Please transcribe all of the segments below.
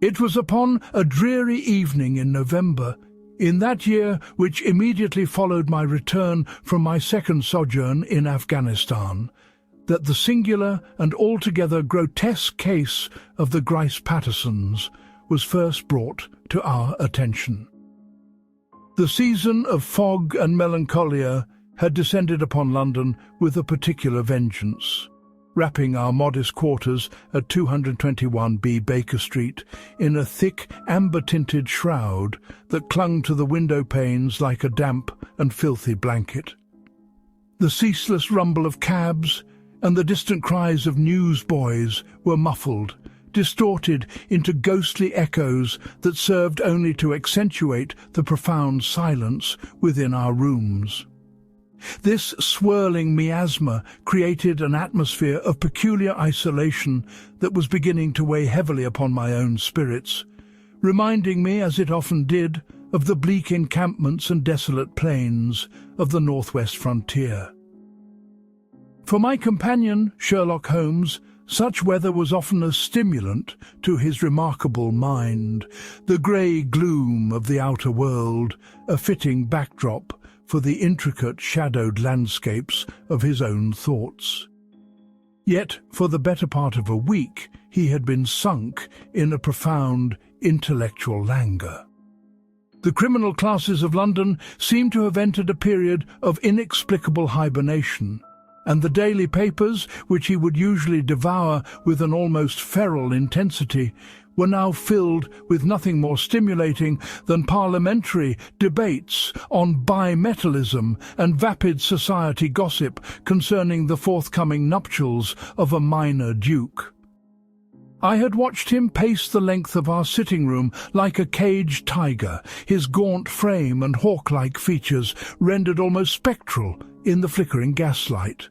It was upon a dreary evening in November, in that year which immediately followed my return from my second sojourn in Afghanistan, that the singular and altogether grotesque case of the Grice Patersons was first brought to our attention. The season of fog and melancholia had descended upon London with a particular vengeance, wrapping our modest quarters at 221B Baker Street in a thick amber-tinted shroud that clung to the window panes like a damp and filthy blanket. The ceaseless rumble of cabs and the distant cries of newsboys were muffled, distorted into ghostly echoes that served only to accentuate the profound silence within our rooms. This swirling miasma created an atmosphere of peculiar isolation that was beginning to weigh heavily upon my own spirits, reminding me, as it often did, of the bleak encampments and desolate plains of the northwest frontier. For my companion, Sherlock Holmes, such weather was often a stimulant to his remarkable mind, the grey gloom of the outer world, a fitting backdrop for the intricate shadowed landscapes of his own thoughts. Yet, for the better part of a week, he had been sunk in a profound intellectual languor. The criminal classes of London seemed to have entered a period of inexplicable hibernation, and the daily papers, which he would usually devour with an almost feral intensity, were now filled with nothing more stimulating than parliamentary debates on bimetallism and vapid society gossip concerning the forthcoming nuptials of a minor duke. I had watched him pace the length of our sitting room like a caged tiger, his gaunt frame and hawk-like features rendered almost spectral in the flickering gaslight.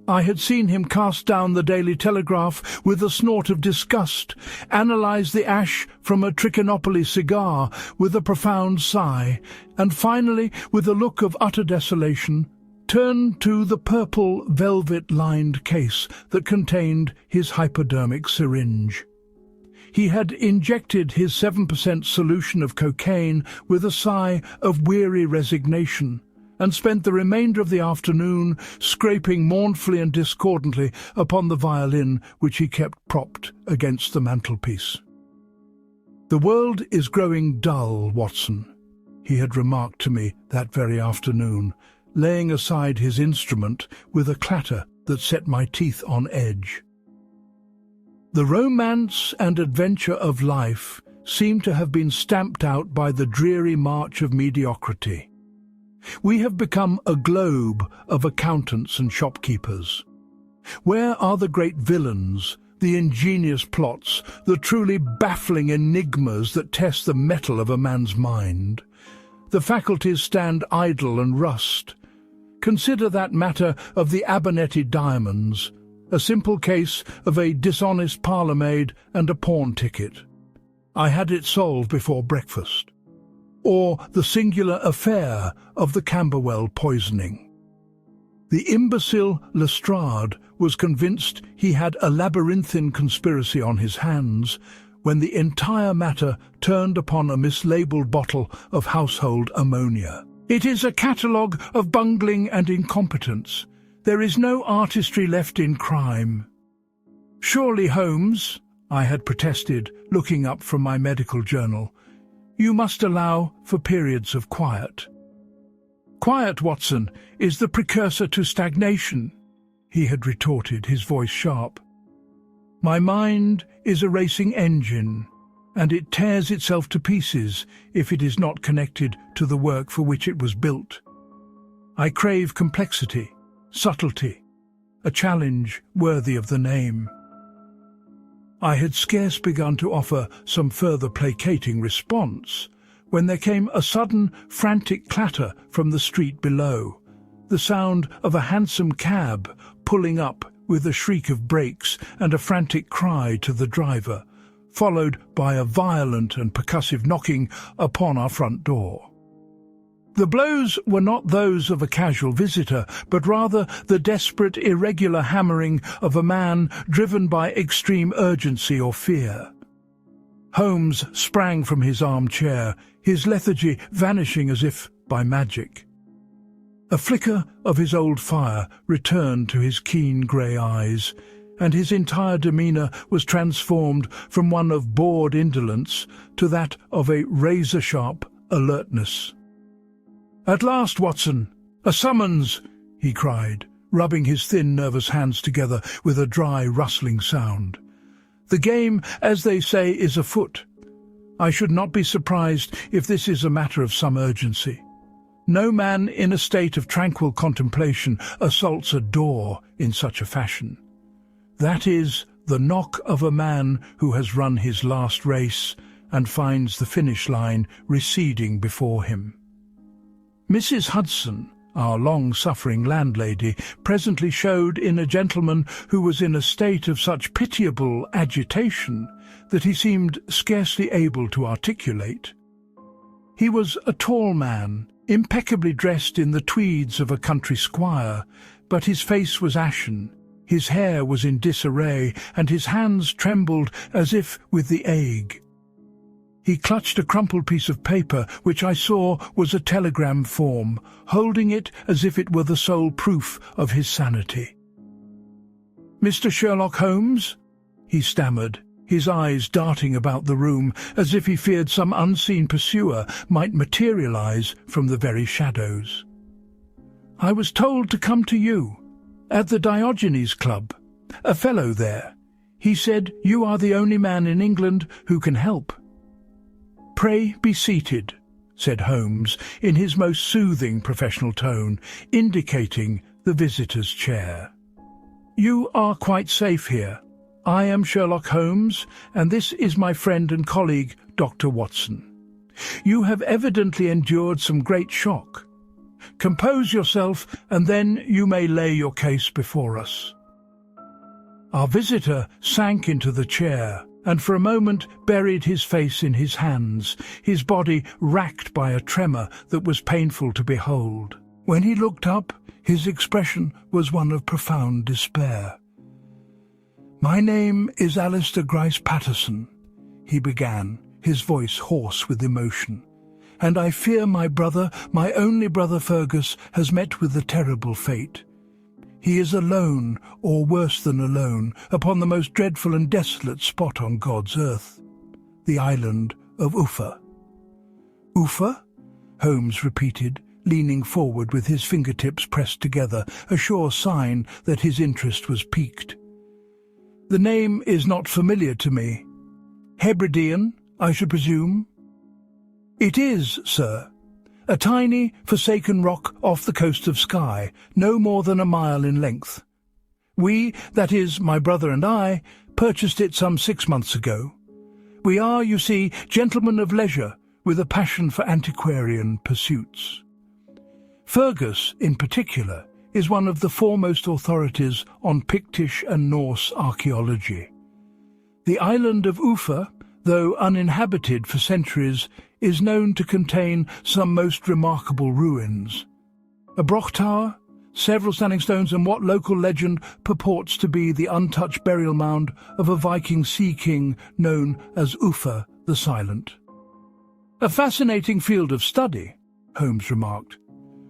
I had seen him cast down the Daily Telegraph with a snort of disgust, analyse the ash from a Trichinopoly cigar with a profound sigh, and finally, with a look of utter desolation, turn to the purple velvet-lined case that contained his hypodermic syringe. He had injected his 7% solution of cocaine with a sigh of weary resignation, and spent the remainder of the afternoon scraping mournfully and discordantly upon the violin which he kept propped against the mantelpiece. "The world is growing dull, Watson," he had remarked to me that very afternoon, laying aside his instrument with a clatter that set my teeth on edge. The romance and adventure of life seemed to have been stamped out by the dreary march of mediocrity. We have become a globe of accountants and shopkeepers. Where are the great villains, the ingenious plots, the truly baffling enigmas that test the mettle of a man's mind? The faculties stand idle and rust. Consider that matter of the Abernethy diamonds, a simple case of a dishonest parlour-maid and a pawn ticket. I had it solved before breakfast. Or the singular affair of the Camberwell poisoning. The imbecile Lestrade was convinced he had a labyrinthine conspiracy on his hands when the entire matter turned upon a mislabeled bottle of household ammonia. It is a catalogue of bungling and incompetence. There is no artistry left in crime. "Surely, Holmes," I had protested, looking up from my medical journal, "you must allow for periods of quiet." "Quiet, Watson, is the precursor to stagnation," he had retorted, his voice sharp. "My mind is a racing engine, and it tears itself to pieces if it is not connected to the work for which it was built. I crave complexity, subtlety, a challenge worthy of the name." I had scarce begun to offer some further placating response when there came a sudden, frantic clatter from the street below, the sound of a hansom cab pulling up with a shriek of brakes and a frantic cry to the driver, followed by a violent and percussive knocking upon our front door. The blows were not those of a casual visitor, but rather the desperate, irregular hammering of a man driven by extreme urgency or fear. Holmes sprang from his armchair, his lethargy vanishing as if by magic. A flicker of his old fire returned to his keen grey eyes, and his entire demeanour was transformed from one of bored indolence to that of a razor-sharp alertness. "At last, Watson! A summons!" he cried, rubbing his thin, nervous hands together with a dry, rustling sound. "The game, as they say, is afoot. I should not be surprised if this is a matter of some urgency. No man in a state of tranquil contemplation assaults a door in such a fashion. That is the knock of a man who has run his last race and finds the finish line receding before him." Mrs. Hudson, our long-suffering landlady, presently showed in a gentleman who was in a state of such pitiable agitation that he seemed scarcely able to articulate. He was a tall man, impeccably dressed in the tweeds of a country squire, but his face was ashen, his hair was in disarray, and his hands trembled as if with the ague. He clutched a crumpled piece of paper, which I saw was a telegram form, holding it as if it were the sole proof of his sanity. "Mr. Sherlock Holmes?" he stammered, his eyes darting about the room as if he feared some unseen pursuer might materialize from the very shadows. "I was told to come to you, at the Diogenes Club. A fellow there. He said you are the only man in England who can help." "Pray be seated," said Holmes in his most soothing professional tone, indicating the visitor's chair. "You are quite safe here. I am Sherlock Holmes, and this is my friend and colleague, Dr. Watson. You have evidently endured some great shock. Compose yourself, and then you may lay your case before us." Our visitor sank into the chair, and for a moment buried his face in his hands, his body racked by a tremor that was painful to behold. When he looked up, his expression was one of profound despair. "My name is Alistair Grice Paterson," he began, his voice hoarse with emotion, "and I fear my brother, my only brother Fergus, has met with a terrible fate. He is alone, or worse than alone, upon the most dreadful and desolate spot on God's earth, the island of Uffa." "Uffa?" Holmes repeated, leaning forward with his fingertips pressed together, a sure sign that his interest was piqued. "The name is not familiar to me. Hebridean, I should presume?" "It is, sir. A tiny, forsaken rock off the coast of Skye, no more than a mile in length. We, that is, my brother and I, purchased it some 6 months ago. We are, you see, gentlemen of leisure, with a passion for antiquarian pursuits. Fergus, in particular, is one of the foremost authorities on Pictish and Norse archaeology. The island of Uffa, though uninhabited for centuries, is known to contain some most remarkable ruins. A broch tower, several standing stones, and what local legend purports to be the untouched burial mound of a Viking sea king known as Uffa the Silent." "A fascinating field of study," Holmes remarked.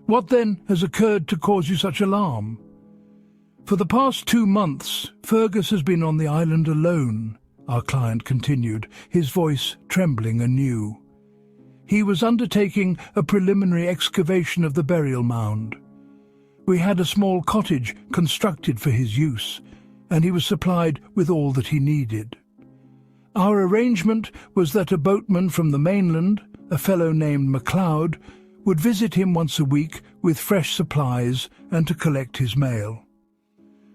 "What then has occurred to cause you such alarm?" "For the past 2 months, Fergus has been on the island alone," our client continued, his voice trembling anew. "He was undertaking a preliminary excavation of the burial mound. We had a small cottage constructed for his use, and he was supplied with all that he needed. Our arrangement was that a boatman from the mainland, a fellow named MacLeod, would visit him once a week with fresh supplies and to collect his mail.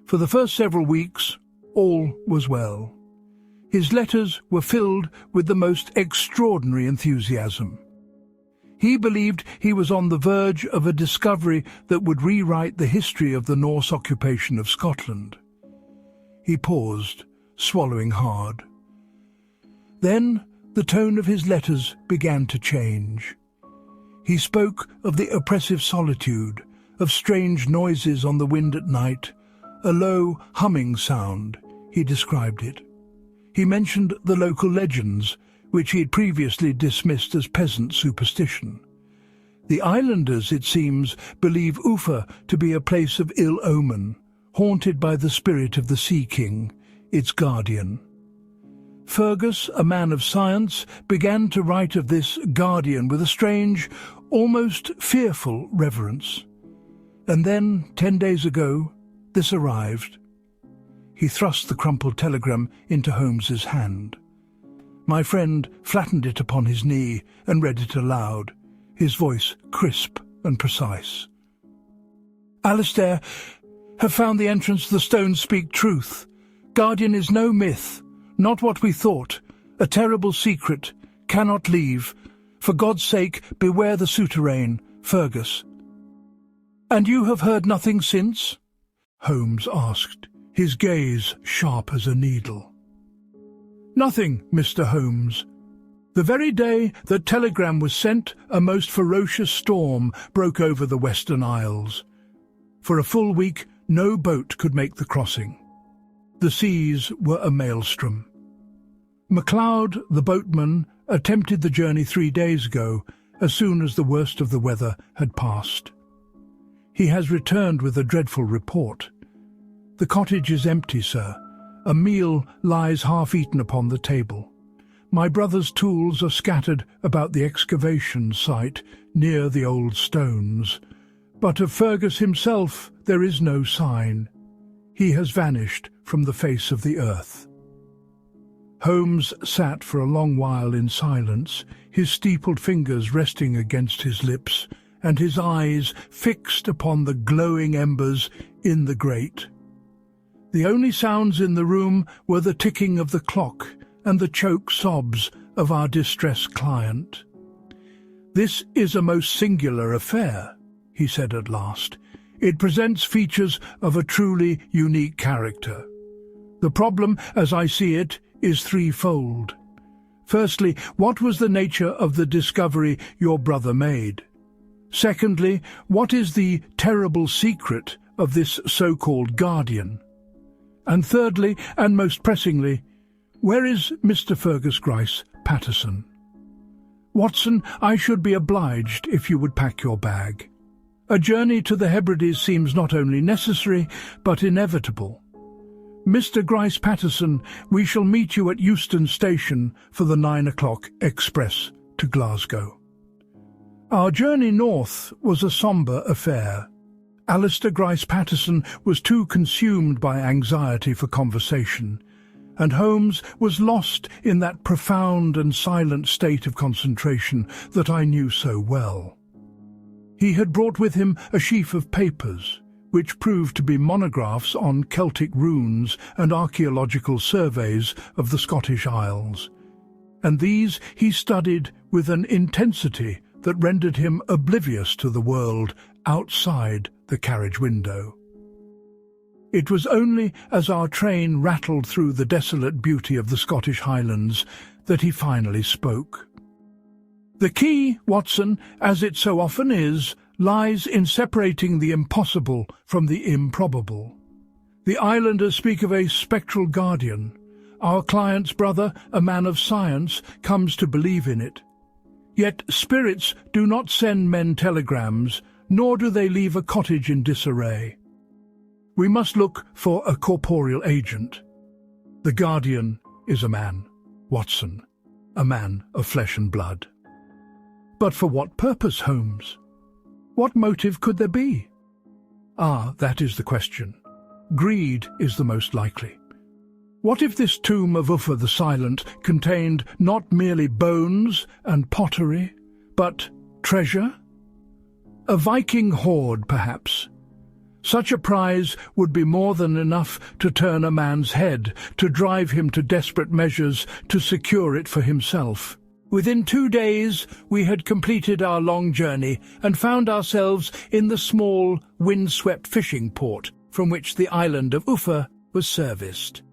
For the first several weeks, all was well. His letters were filled with the most extraordinary enthusiasm. He believed he was on the verge of a discovery that would rewrite the history of the Norse occupation of Scotland." He paused, swallowing hard. Then the tone of his letters began to change. He spoke of the oppressive solitude, of strange noises on the wind at night, a low humming sound, he described it. He mentioned the local legends, which he had previously dismissed as peasant superstition. The islanders, it seems, believe Uffa to be a place of ill omen, haunted by the spirit of the Sea King, its guardian. Fergus, a man of science, began to write of this guardian with a strange, almost fearful reverence. And then, 10 days ago, this arrived. He thrust the crumpled telegram into Holmes's hand. My friend flattened it upon his knee and read it aloud, his voice crisp and precise. Alistair, have found the entrance. The stones speak truth. Guardian is no myth, not what we thought. A terrible secret, cannot leave. For God's sake, beware the souterrain, Fergus. And you have heard nothing since? Holmes asked, his gaze sharp as a needle. Nothing, Mr. Holmes. The very day that telegram was sent, a most ferocious storm broke over the Western Isles. For a full week, no boat could make the crossing. The seas were a maelstrom. MacLeod, the boatman, attempted the journey 3 days ago, as soon as the worst of the weather had passed. He has returned with a dreadful report. The cottage is empty, sir. A meal lies half-eaten upon the table. My brother's tools are scattered about the excavation site near the old stones, but of Fergus himself there is no sign. He has vanished from the face of the earth. Holmes sat for a long while in silence, his steepled fingers resting against his lips, and his eyes fixed upon the glowing embers in the grate. The only sounds in the room were the ticking of the clock and the choked sobs of our distressed client. "This is a most singular affair," he said at last. "It presents features of a truly unique character. The problem, as I see it, is threefold. Firstly, what was the nature of the discovery your brother made? Secondly, what is the terrible secret of this so-called guardian? And thirdly, and most pressingly, where is Mr. Fergus Grice Paterson? Watson, I should be obliged if you would pack your bag. A journey to the Hebrides seems not only necessary, but inevitable. Mr. Grice Paterson, we shall meet you at Euston Station for the 9 o'clock express to Glasgow." Our journey north was a sombre affair. Alistair Grice Paterson was too consumed by anxiety for conversation, and Holmes was lost in that profound and silent state of concentration that I knew so well. He had brought with him a sheaf of papers, which proved to be monographs on Celtic runes and archaeological surveys of the Scottish Isles, and these he studied with an intensity that rendered him oblivious to the world outside the carriage window. It was only as our train rattled through the desolate beauty of the Scottish Highlands that he finally spoke. "The key, Watson, as it so often is, lies in separating the impossible from the improbable. The islanders speak of a spectral guardian. Our client's brother, a man of science, comes to believe in it. Yet spirits do not send men telegrams, nor do they leave a cottage in disarray. We must look for a corporeal agent. The guardian is a man, Watson, a man of flesh and blood." "But for what purpose, Holmes? What motive could there be?" "Ah, that is the question. Greed is the most likely. What if this tomb of Uffa the Silent contained not merely bones and pottery, but treasure? A Viking hoard, perhaps. Such a prize would be more than enough to turn a man's head, to drive him to desperate measures to secure it for himself. Within 2 days we had completed our long journey and found ourselves in the small, wind-swept fishing port from which the island of Uffa was serviced.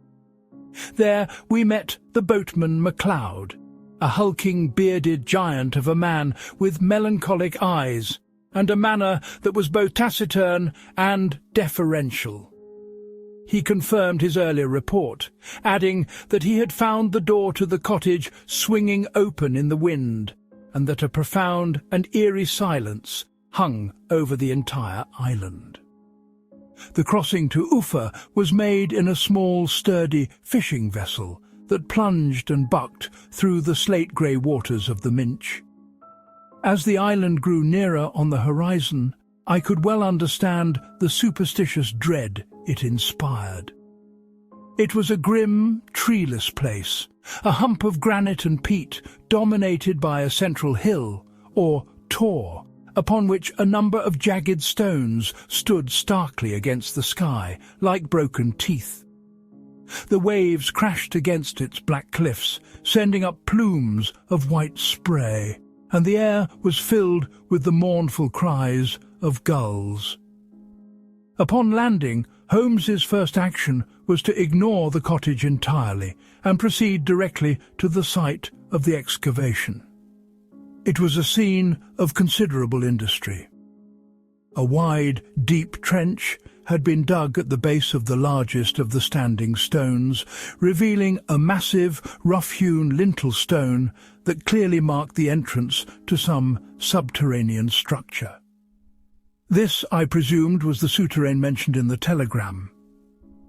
There we met the boatman MacLeod, a hulking, bearded giant of a man with melancholic eyes and a manner that was both taciturn and deferential. he confirmed his earlier report, adding that he had found the door to the cottage swinging open in the wind, and that a profound and eerie silence hung over the entire island. The crossing to Uffa was made in a small, sturdy fishing vessel that plunged and bucked through the slate-grey waters of the Minch. As the island grew nearer on the horizon, I could well understand the superstitious dread it inspired. It was a grim, treeless place, a hump of granite and peat dominated by a central hill, or tor, upon which a number of jagged stones stood starkly against the sky, like broken teeth. The waves crashed against its black cliffs, sending up plumes of white spray, and the air was filled with the mournful cries of gulls. Upon landing, Holmes's first action was to ignore the cottage entirely and proceed directly to the site of the excavation. It was a scene of considerable industry. A wide, deep trench had been dug at the base of the largest of the standing stones, revealing a massive, rough-hewn lintel stone that clearly marked the entrance to some subterranean structure. This, I presumed, was the souterrain mentioned in the telegram.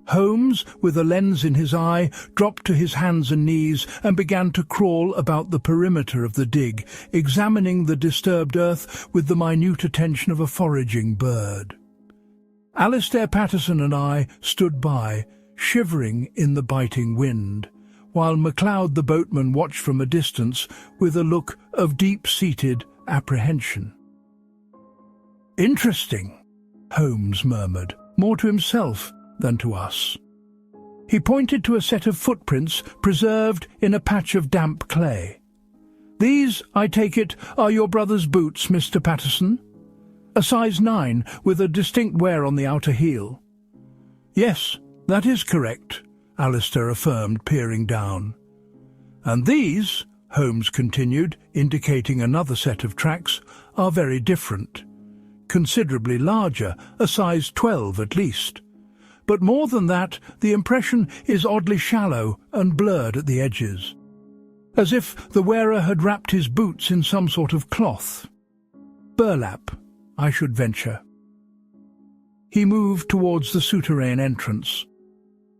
Holmes, with a lens in his eye, dropped to his hands and knees and began to crawl about the perimeter of the dig, examining the disturbed earth with the minute attention of a foraging bird. Alistair Patterson and I stood by, shivering in the biting wind, while MacLeod the boatman watched from a distance with a look of deep-seated apprehension. "Interesting," Holmes murmured, more to himself than to us. He pointed to a set of footprints preserved in a patch of damp clay. "These, I take it, are your brother's boots, Mr. Patterson? A size 9, with a distinct wear on the outer heel." "Yes, that is correct," Alistair affirmed, peering down. "And these," Holmes continued, indicating another set of tracks, "are very different. Considerably larger, a size 12 at least. But more than that, the impression is oddly shallow and blurred at the edges, as if the wearer had wrapped his boots in some sort of cloth. Burlap, I should venture." He moved towards the souterrain entrance.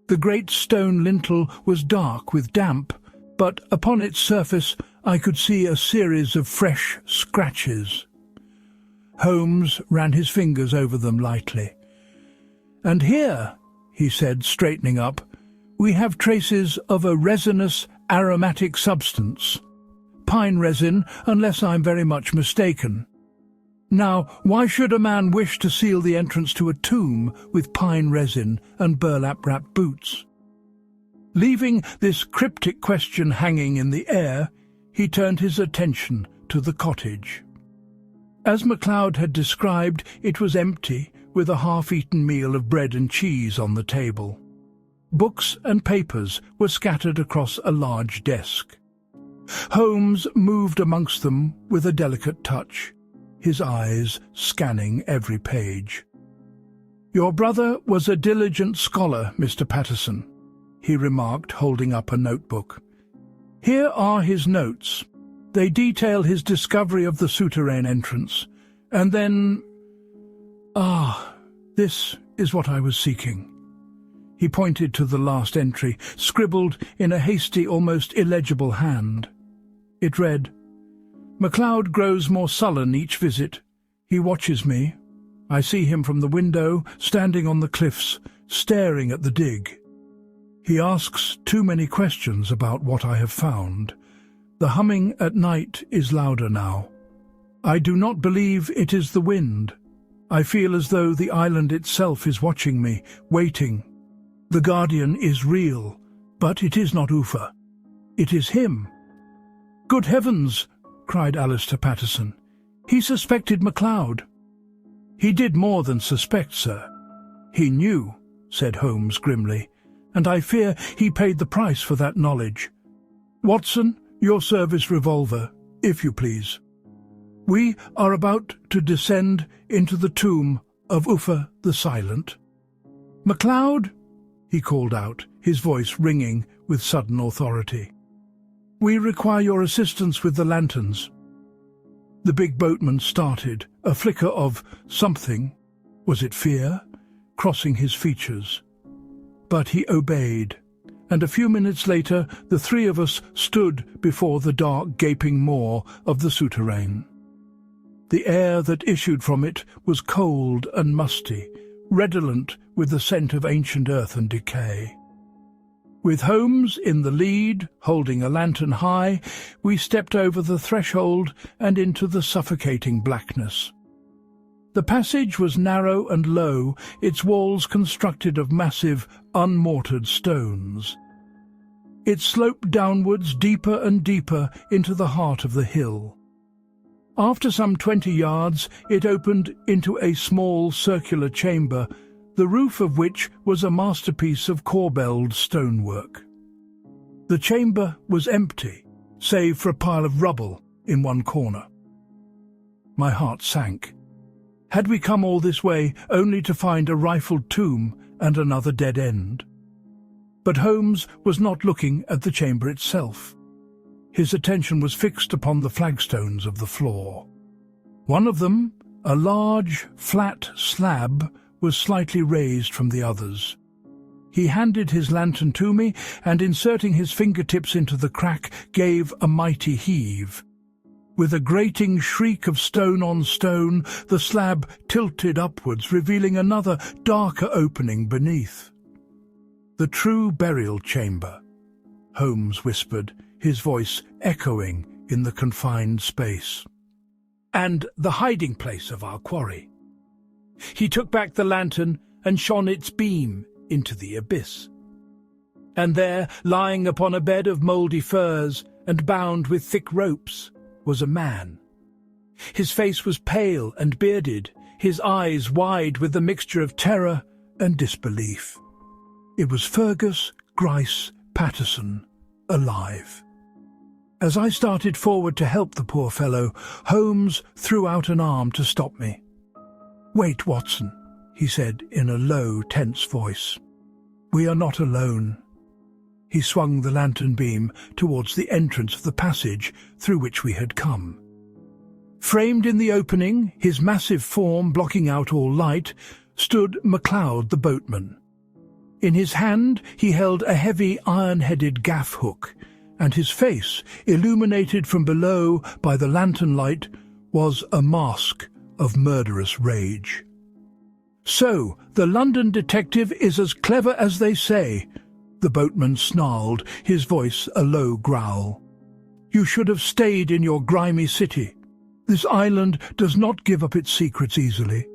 The great stone lintel was dark with damp, but upon its surface I could see a series of fresh scratches. Holmes ran his fingers over them lightly. "And here," he said, straightening up, "we have traces of a resinous, aromatic substance. Pine resin, unless I'm very much mistaken. Now, why should a man wish to seal the entrance to a tomb with pine resin and burlap-wrapped boots?" Leaving this cryptic question hanging in the air, he turned his attention to the cottage. As MacLeod had described, it was empty, with a half-eaten meal of bread and cheese on the table. Books and papers were scattered across a large desk. Holmes moved amongst them with a delicate touch, his eyes scanning every page. "Your brother was a diligent scholar, Mr. Patterson," he remarked, holding up a notebook. "Here are his notes. They detail his discovery of the souterrain entrance, and then... this is what I was seeking." He pointed to the last entry, scribbled in a hasty, almost illegible hand. It read, "MacLeod grows more sullen each visit. He watches me. I see him from the window, standing on the cliffs, staring at the dig. He asks too many questions about what I have found. The humming at night is louder now. I do not believe it is the wind. I feel as though the island itself is watching me, waiting. The Guardian is real, but it is not Uffa. It is him." "Good heavens!" cried Alistair Patterson. "He suspected MacLeod." "He did more than suspect, sir. He knew," said Holmes grimly, "and I fear he paid the price for that knowledge. Watson, your service revolver, if you please. We are about to descend into the tomb of Uffa the Silent." "MacLeod?" he called out, his voice ringing with sudden authority. "We require your assistance with the lanterns." The big boatman started, a flicker of something, was it fear, crossing his features. But he obeyed, and a few minutes later the three of us stood before the dark, gaping maw of the souterrain. The air that issued from it was cold and musty, redolent with the scent of ancient earth and decay. With Holmes in the lead, holding a lantern high, we stepped over the threshold and into the suffocating blackness. The passage was narrow and low, its walls constructed of massive, unmortared stones. It sloped downwards deeper and deeper into the heart of the hill. After some 20 yards, it opened into a small circular chamber, the roof of which was a masterpiece of corbelled stonework. The chamber was empty, save for a pile of rubble in one corner. My heart sank. Had we come all this way only to find a rifled tomb and another dead end? But Holmes was not looking at the chamber itself. His attention was fixed upon the flagstones of the floor. One of them, a large, flat slab, was slightly raised from the others. He handed his lantern to me and, inserting his fingertips into the crack, gave a mighty heave. With a grating shriek of stone on stone, the slab tilted upwards, revealing another, darker opening beneath. "The true burial chamber," Holmes whispered, his voice echoing in the confined space. "And the hiding place of our quarry." He took back the lantern and shone its beam into the abyss. And there, lying upon a bed of mouldy furs and bound with thick ropes, was a man. His face was pale and bearded, his eyes wide with a mixture of terror and disbelief. It was Fergus Grice Paterson, alive. As I started forward to help the poor fellow, Holmes threw out an arm to stop me. "Wait, Watson," he said in a low, tense voice. "We are not alone." He swung the lantern beam towards the entrance of the passage through which we had come. Framed in the opening, his massive form blocking out all light, stood MacLeod the boatman. In his hand he held a heavy iron-headed gaff hook, and his face, illuminated from below by the lantern light, was a mask of murderous rage. "So, the London detective is as clever as they say," the boatman snarled, his voice a low growl. "You should have stayed in your grimy city. This island does not give up its secrets easily."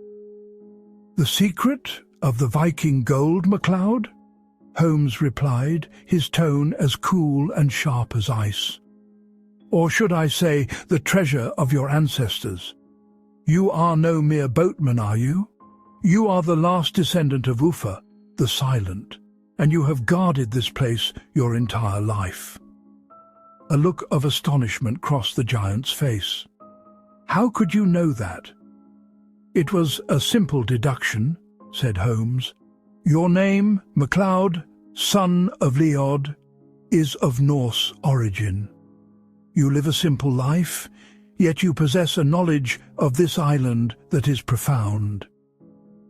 "The secret of the Viking gold, MacLeod?" Holmes replied, his tone as cool and sharp as ice. "Or should I say, the treasure of your ancestors? You are no mere boatman, are you? You are the last descendant of Uffa, the Silent, and you have guarded this place your entire life." A look of astonishment crossed the giant's face. "How could you know that?" "It was a simple deduction," said Holmes. "Your name, MacLeod, son of Leod, is of Norse origin. You live a simple life, yet you possess a knowledge of this island that is profound.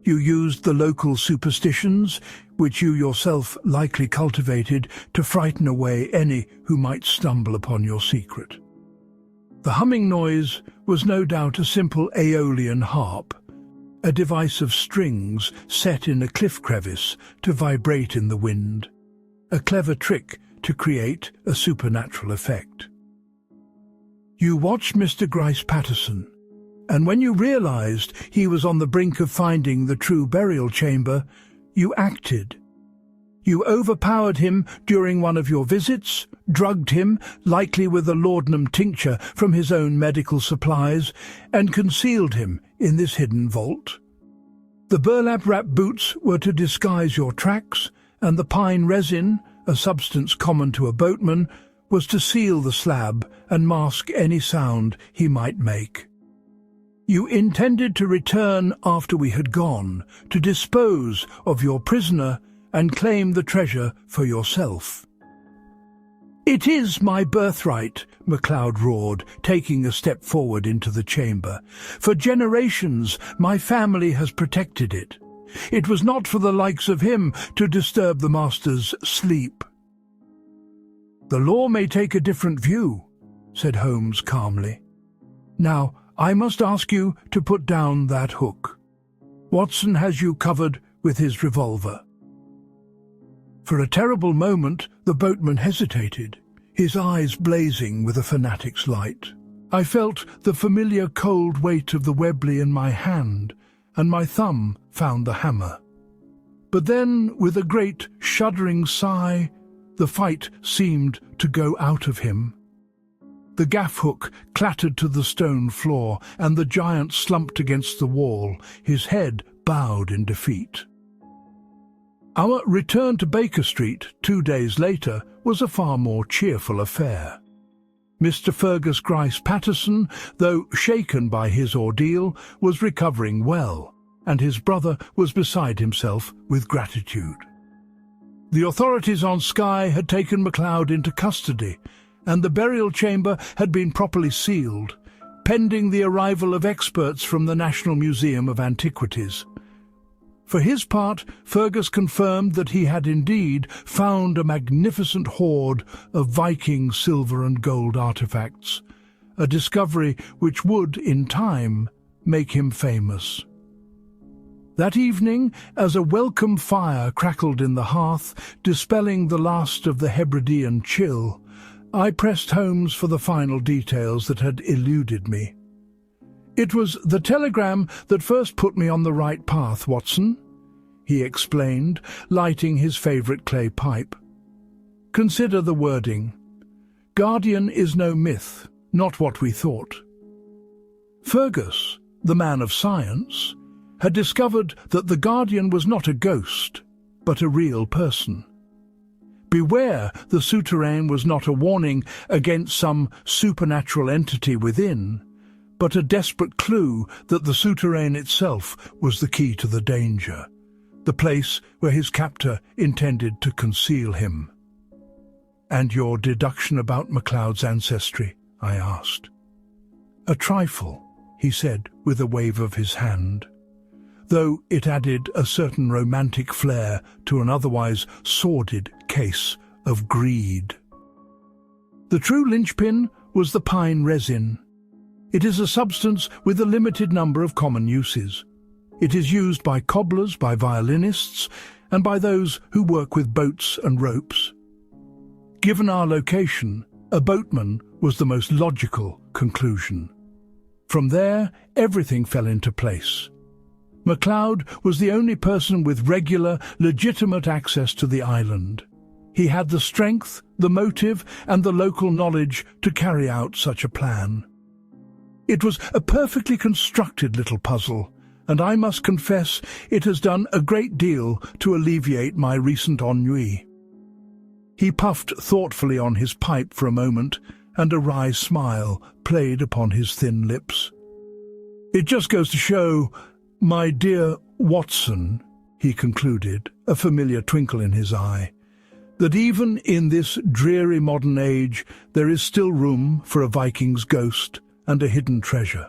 You used the local superstitions, which you yourself likely cultivated, to frighten away any who might stumble upon your secret. The humming noise was no doubt a simple Aeolian harp, a device of strings set in a cliff crevice to vibrate in the wind, a clever trick to create a supernatural effect. You watched Mr. Grice Paterson, and when you realized he was on the brink of finding the true burial chamber, you acted. You overpowered him during one of your visits, drugged him, likely with a laudanum tincture from his own medical supplies, and concealed him in this hidden vault. The burlap-wrapped boots were to disguise your tracks, and the pine resin, a substance common to a boatman, was to seal the slab and mask any sound he might make. You intended to return after we had gone, to dispose of your prisoner and claim the treasure for yourself." "It is my birthright," MacLeod roared, taking a step forward into the chamber. "For generations my family has protected it. It was not for the likes of him to disturb the master's sleep." "The law may take a different view," said Holmes calmly. "Now, I must ask you to put down that hook. Watson has you covered with his revolver." For a terrible moment the boatman hesitated, his eyes blazing with a fanatic's light. I felt the familiar cold weight of the Webley in my hand, and my thumb found the hammer. But then, with a great shuddering sigh, the fight seemed to go out of him. The gaff hook clattered to the stone floor, and the giant slumped against the wall, his head bowed in defeat. Our return to Baker Street 2 days later was a far more cheerful affair. Mr. Fergus Grice Paterson, though shaken by his ordeal, was recovering well, and his brother was beside himself with gratitude. The authorities on Skye had taken MacLeod into custody, and the burial chamber had been properly sealed, pending the arrival of experts from the National Museum of Antiquities. For his part, Fergus confirmed that he had indeed found a magnificent hoard of Viking silver and gold artifacts, a discovery which would, in time, make him famous. That evening, as a welcome fire crackled in the hearth, dispelling the last of the Hebridean chill, I pressed Holmes for the final details that had eluded me. "It was the telegram that first put me on the right path, Watson," he explained, lighting his favourite clay pipe. "Consider the wording. Guardian is no myth, not what we thought." Fergus, the man of science, had discovered that the Guardian was not a ghost, but a real person. Beware, the souterrain was not a warning against some supernatural entity within, but a desperate clue that the souterrain itself was the key to the danger, the place where his captor intended to conceal him. "And your deduction about MacLeod's ancestry?" I asked. "A trifle," he said with a wave of his hand, though it added a certain romantic flair to an otherwise sordid case of greed. The true linchpin was the pine resin. It is a substance with a limited number of common uses. It is used by cobblers, by violinists, and by those who work with boats and ropes. Given our location, a boatman was the most logical conclusion. From there, everything fell into place. MacLeod was the only person with regular, legitimate access to the island. He had the strength, the motive, and the local knowledge to carry out such a plan. It was a perfectly constructed little puzzle, and I must confess it has done a great deal to alleviate my recent ennui. He puffed thoughtfully on his pipe for a moment, and a wry smile played upon his thin lips. "It just goes to show, my dear Watson," he concluded, a familiar twinkle in his eye, "that even in this dreary modern age there is still room for a Viking's ghost and a hidden treasure."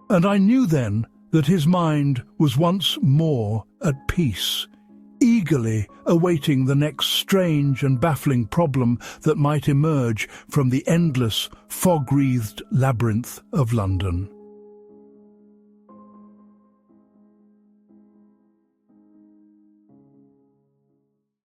And I knew then that his mind was once more at peace, eagerly awaiting the next strange and baffling problem that might emerge from the endless, fog-wreathed labyrinth of London.